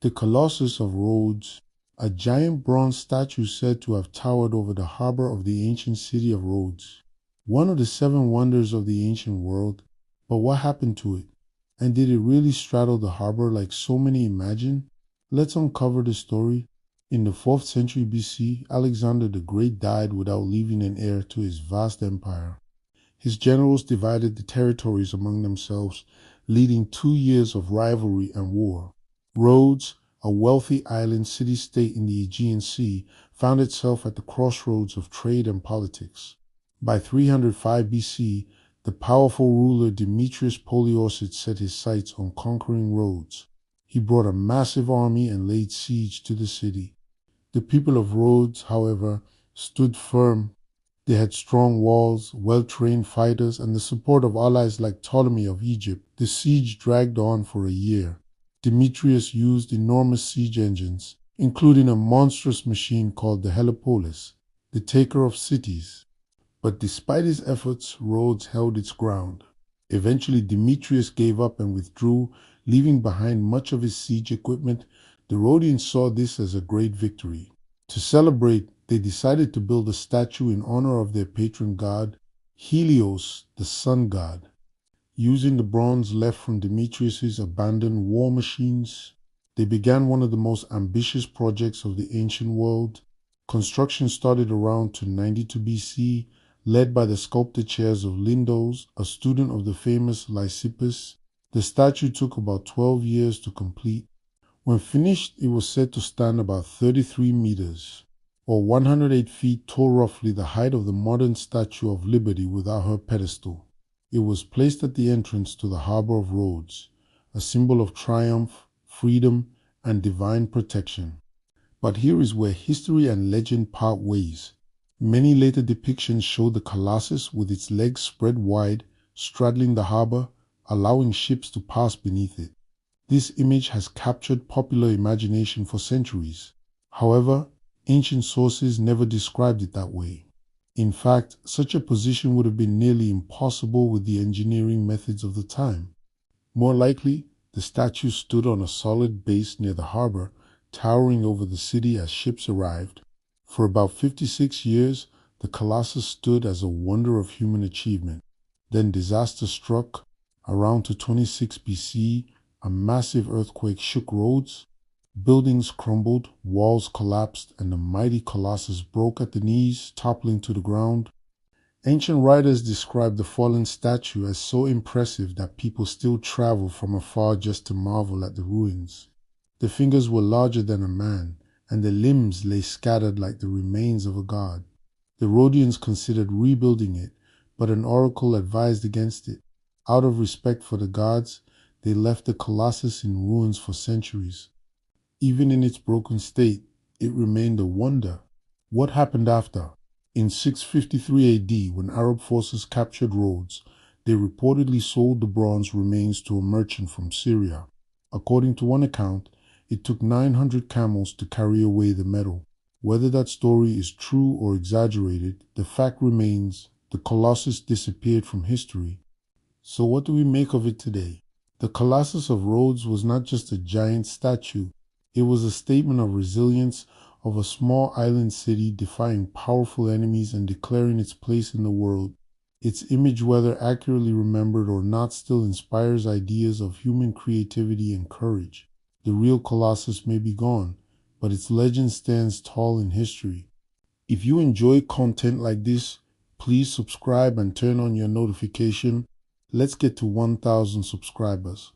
The Colossus of Rhodes, a giant bronze statue said to have towered over the harbor of the ancient city of Rhodes, one of the seven wonders of the ancient world. But what happened to it? And did it really straddle the harbor like so many imagine? Let's uncover the story. In the 4th century BC, Alexander the Great died without leaving an heir to his vast empire. His generals divided the territories among themselves, leading 2 years of rivalry and war. Rhodes, a wealthy island city-state in the Aegean Sea, found itself at the crossroads of trade and politics. By 305 BC, the powerful ruler Demetrius Poliorcete set his sights on conquering Rhodes. He brought a massive army and laid siege to the city. The people of Rhodes, however, stood firm. They had strong walls, well-trained fighters, and the support of allies like Ptolemy of Egypt. The siege dragged on for a year. Demetrius used enormous siege engines, including a monstrous machine called the Helepolis, the taker of cities. But despite his efforts, Rhodes held its ground. Eventually, Demetrius gave up and withdrew, leaving behind much of his siege equipment. The Rhodians saw this as a great victory. To celebrate, they decided to build a statue in honor of their patron god, Helios, the sun god. Using the bronze left from Demetrius's abandoned war machines, they began one of the most ambitious projects of the ancient world. Construction started around 292 BC, led by the sculpted chairs of Lindos, a student of the famous Lysippus. The statue took about 12 years to complete. When finished, it was said to stand about 33 meters, or 108 feet tall, roughly the height of the modern Statue of Liberty without her pedestal. It was placed at the entrance to the harbor of Rhodes, a symbol of triumph, freedom, and divine protection. But here is where history and legend part ways. Many later depictions show the Colossus with its legs spread wide, straddling the harbor, allowing ships to pass beneath it. This image has captured popular imagination for centuries. However, ancient sources never described it that way. In fact, such a position would have been nearly impossible with the engineering methods of the time. More likely, the statue stood on a solid base near the harbor, towering over the city as ships arrived. For about 56 years, the Colossus stood as a wonder of human achievement. Then disaster struck. Around 226 BC, a massive earthquake shook Rhodes. Buildings crumbled, walls collapsed, and the mighty Colossus broke at the knees, toppling to the ground. Ancient writers describe the fallen statue as so impressive that people still travel from afar just to marvel at the ruins. The fingers were larger than a man, and the limbs lay scattered like the remains of a god. The Rhodians considered rebuilding it, but an oracle advised against it. Out of respect for the gods, they left the Colossus in ruins for centuries. Even in its broken state, it remained a wonder. What happened after? In 653 AD, when Arab forces captured Rhodes, they reportedly sold the bronze remains to a merchant from Syria. According to one account, it took 900 camels to carry away the metal. Whether that story is true or exaggerated, the fact remains the Colossus disappeared from history. So what do we make of it today? The Colossus of Rhodes was not just a giant statue. It was a statement of resilience, of a small island city defying powerful enemies and declaring its place in the world. Its image, whether accurately remembered or not, still inspires ideas of human creativity and courage. The real Colossus may be gone, but its legend stands tall in history. If you enjoy content like this, please subscribe and turn on your notification. Let's get to 1,000 subscribers.